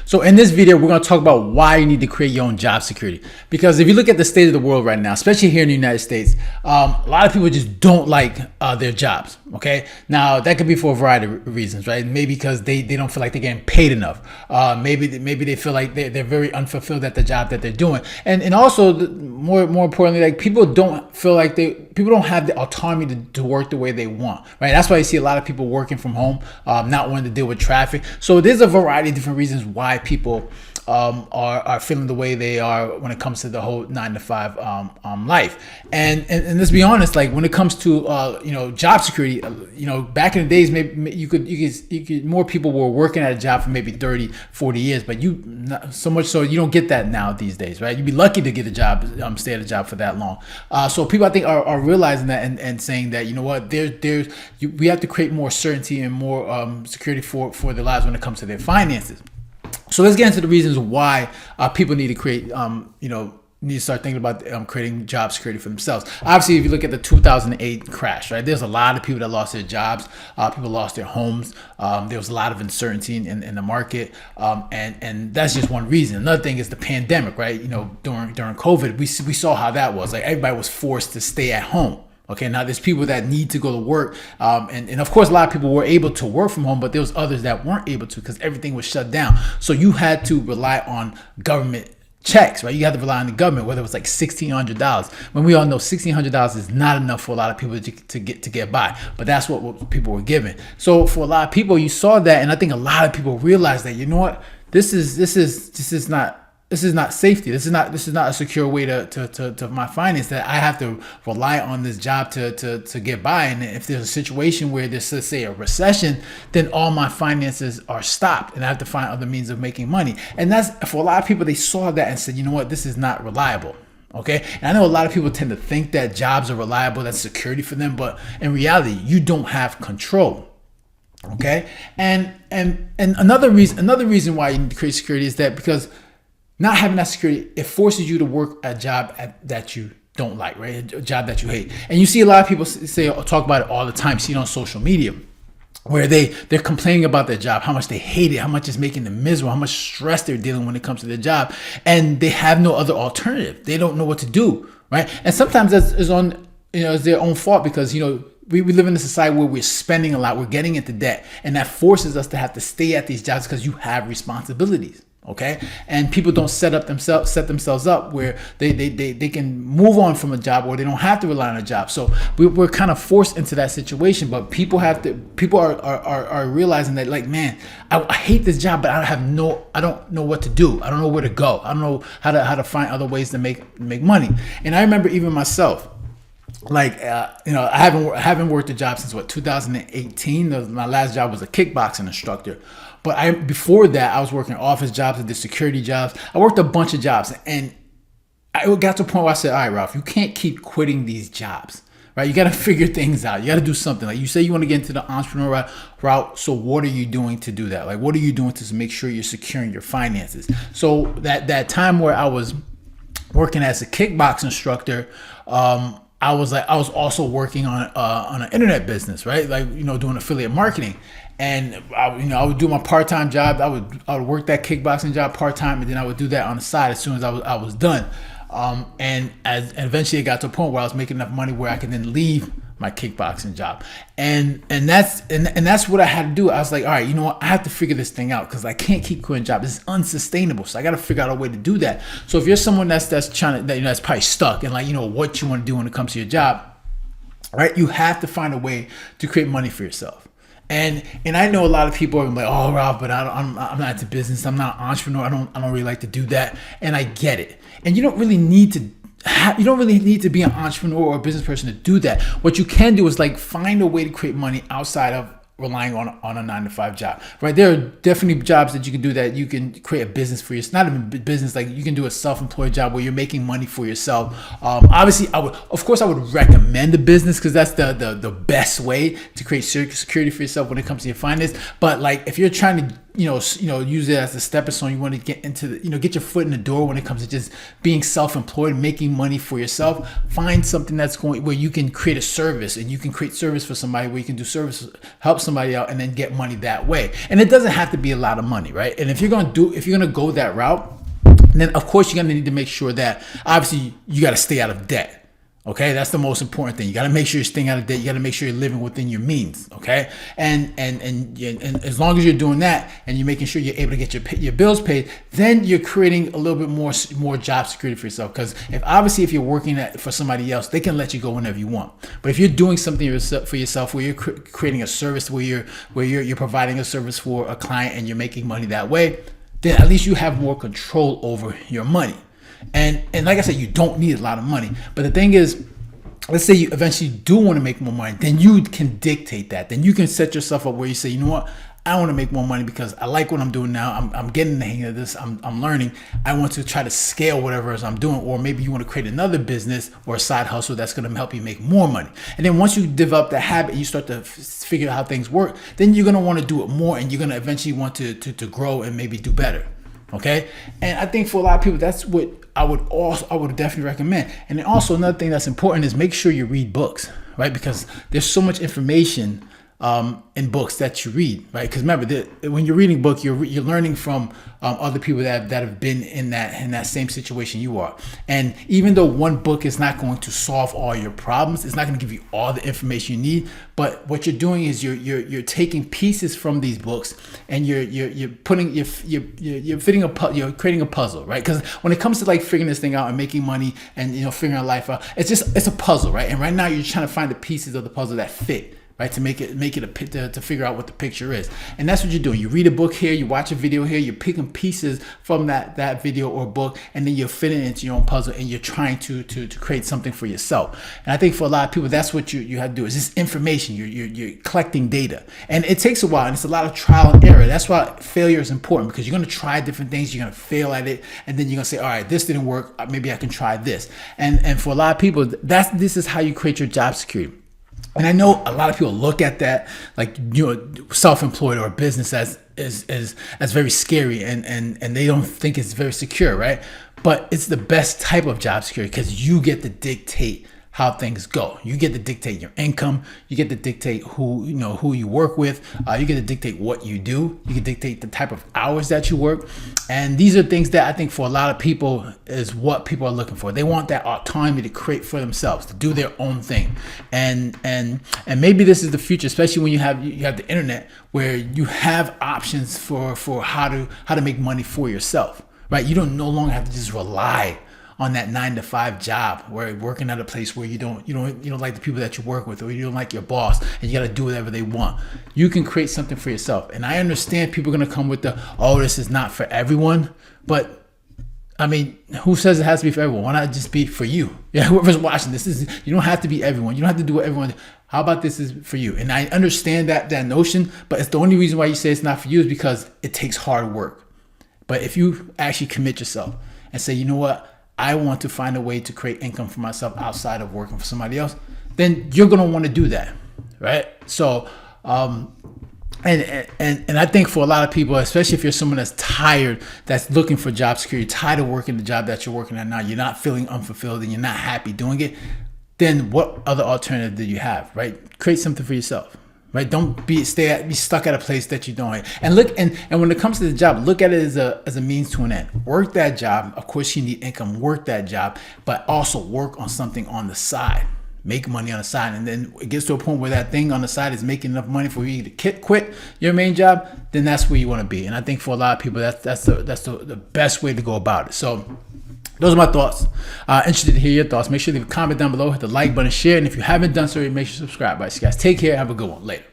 So in this video, we're going to talk about why you need to create your own job security. Because if you look at the state of the world right now, especially here in the United States, a lot of people just don't like their jobs. Okay, now that could be for a variety of reasons, right? Maybe because they don't feel like they're getting paid enough. Maybe they feel like they're very unfulfilled at the job that they're doing, and also more importantly, like people don't feel like people don't have the autonomy to work the way they want, right? That's why you see a lot of people working from home, not wanting to deal with traffic. So there's a variety of different reasons why people are feeling the way they are when it comes to the whole 9-to-5 life. And let's be honest, like when it comes to job security, back in the days, maybe you could more people were working at a job for maybe 30, 40 years, but so much so you don't get that now these days, right? You'd be lucky to get a job, stay at a job for that long. So people I think are realizing that and saying that, you know what, we have to create more certainty and more security for their lives when it comes to their finances. So let's get into the reasons why people need to create, need to start thinking about creating job security for themselves. Obviously, if you look at the 2008 crash, right, there's a lot of people that lost their jobs. People lost their homes. There was a lot of uncertainty in the market, and that's just one reason. Another thing is the pandemic, right? During COVID, we saw how that was. Like everybody was forced to stay at home. Okay, now there's people that need to go to work, and of course a lot of people were able to work from home, but there was others that weren't able to because everything was shut down. So you had to rely on government checks, right? You had to rely on the government, whether it was like $1,600. When we all know $1,600 is not enough for a lot of people to get by, but that's what people were given. So for a lot of people, you saw that, and I think a lot of people realized that, you know what, this is not safety. This is not a secure way to my finance, that I have to rely on this job to get by. And if there's a situation where there's, let's say, a recession, then all my finances are stopped and I have to find other means of making money. And that's, for a lot of people, they saw that and said, you know what, this is not reliable. Okay. And I know a lot of people tend to think that jobs are reliable, that's security for them, but in reality, you don't have control. Okay. And another reason why you need to create security is that because not having that security, it forces you to work a job that you don't like, right? A job that you hate. And you see a lot of people talk about it all the time, see it on social media, where they're complaining about their job, how much they hate it, how much it's making them miserable, how much stress they're dealing when it comes to their job. And they have no other alternative. They don't know what to do, right? And sometimes that's it's their own fault because, we live in a society where we're spending a lot, we're getting into debt, and that forces us to have to stay at these jobs because you have responsibilities. Okay, and people don't set themselves up where they can move on from a job, or they don't have to rely on a job. So we're kind of forced into that situation. But people are realizing that, like, man, I hate this job, but I don't know what to do. I don't know where to go. I don't know how to find other ways to make money. And I remember even myself, like, I haven't worked a job since 2018. My last job was a kickboxing instructor. But before that, I was working office jobs, I did security jobs. I worked a bunch of jobs, and I got to a point where I said, all right, Ralph, you can't keep quitting these jobs, right? You got to figure things out. You got to do something. Like you say, you want to get into the entrepreneur route. So what are you doing to do that? Like, what are you doing to make sure you're securing your finances? So that time where I was working as a kickbox instructor, I was also working on an internet business, right? Like, doing affiliate marketing. And I would do my part-time job. I would work that kickboxing job part-time, and then I would do that on the side as soon as I was done. And eventually it got to a point where I was making enough money where I could then leave my kickboxing job. And that's what I had to do. I was like, all right, you know what? I have to figure this thing out because I can't keep quitting jobs. It's unsustainable. So I got to figure out a way to do that. So if you're someone that's trying to, that's probably stuck and like, what you want to do when it comes to your job, right? You have to find a way to create money for yourself. And I know a lot of people are like, oh, Ralph, but I'm not into business. I'm not an entrepreneur. I don't really like to do that. And I get it. And you don't really need to be an entrepreneur or a business person to do that. What you can do is like find a way to create money outside of relying on a 9-to-5 job, right? There are definitely jobs that you can do that you can create a business for yourself. Not even business, like you can do a self-employed job where you're making money for yourself. Obviously, I would recommend a business because that's the best way to create security for yourself when it comes to your finance. But like if you're trying to use it as a stepping stone. You want to get into get your foot in the door when it comes to just being self-employed, making money for yourself. Find something that's going where you can create a service, and you can create service for somebody where you can do service, help somebody out, and then get money that way. And it doesn't have to be a lot of money, right? And if you're gonna go that route, then of course you're gonna need to make sure that obviously you got to stay out of debt. Okay, that's the most important thing. You got to make sure you're staying out of debt. You got to make sure you're living within your means. Okay, and as long as you're doing that and you're making sure you're able to get your bills paid, then you're creating a little bit more job security for yourself. Because if you're working for somebody else, they can let you go whenever you want. But if you're doing something for yourself, where you're creating a service, where you're providing a service for a client and you're making money that way, then at least you have more control over your money. And like I said, you don't need a lot of money. But the thing is, let's say you eventually do want to make more money, then you can dictate that. Then you can set yourself up where you say, you know what, I want to make more money because I like what I'm doing now. I'm getting the hang of this. I'm learning. I want to try to scale whatever it is I'm doing. Or maybe you want to create another business or a side hustle that's going to help you make more money. And then once you develop that habit, you start to figure out how things work, then you're going to want to do it more, and you're going to eventually want to grow and maybe do better. Okay. And I think for a lot of people, that's what I would definitely recommend. And then also another thing that's important is make sure you read books, right? Because there's so much information in books that you read, right? Because remember, when you're reading a book, you're learning from other people that have been in that same situation you are. And even though one book is not going to solve all your problems, it's not going to give you all the information you need. But what you're doing is you're taking pieces from these books and you're creating a puzzle, right? Because when it comes to like figuring this thing out and making money and figuring out life out, it's a puzzle, right? And right now you're trying to find the pieces of the puzzle that fit, right, to make it to figure out what the picture is. And that's what you're doing. You read a book here, you watch a video here, you're picking pieces from that video or book, and then you're fitting it into your own puzzle, and you're trying to create something for yourself. And I think for a lot of people, that's what you have to do. Is this information. You're collecting data, and it takes a while, and it's a lot of trial and error. That's why failure is important, because you're going to try different things, you're going to fail at it, and then you're going to say, all right, this didn't work, maybe I can try this. And for a lot of people, this is how you create your job security. And I know a lot of people look at that, like, self-employed or business as very scary, and they don't think it's very secure, right? But it's the best type of job security, because you get to dictate how things go. You get to dictate your income. You get to dictate who you work with. You get to dictate what you do. You can dictate the type of hours that you work. And these are things that I think for a lot of people is what people are looking for. They want that autonomy to create for themselves, to do their own thing. And maybe this is the future, especially when you have the internet, where you have options for how to make money for yourself, right? You don't no longer have to just rely on that 9-to-5 job, where you're working at a place where you don't like the people that you work with, or you don't like your boss, and you got to do whatever they want. You can create something for yourself. And I understand people are going to come with this is not for everyone, but I mean, who says it has to be for everyone? Why not just be for you? Yeah, whoever's watching this, you don't have to be everyone. You don't have to do what everyone. How about this is for you? And I understand that notion, but it's the only reason why you say it's not for you is because it takes hard work. But if you actually commit yourself and say, you know what, I want to find a way to create income for myself outside of working for somebody else, then you're going to want to do that, right? So, and I think for a lot of people, especially if you're someone that's tired, that's looking for job security, tired of working the job that you're working at now, you're not feeling unfulfilled and you're not happy doing it, then what other alternative do you have, right? Create something for yourself. Right? Don't be stuck at a place that you don't like. And look, and when it comes to the job, look at it as a means to an end. Work that job. Of course, you need income. Work that job, but also work on something on the side. Make money on the side, and then it gets to a point where that thing on the side is making enough money for you to quit your main job. Then that's where you want to be. And I think for a lot of people, that's the best way to go about it. So those are my thoughts. Interested to hear your thoughts. Make sure to leave a comment down below, hit the like button, share, and if you haven't done so, make sure to subscribe. All right, so guys, take care. Have a good one. Later.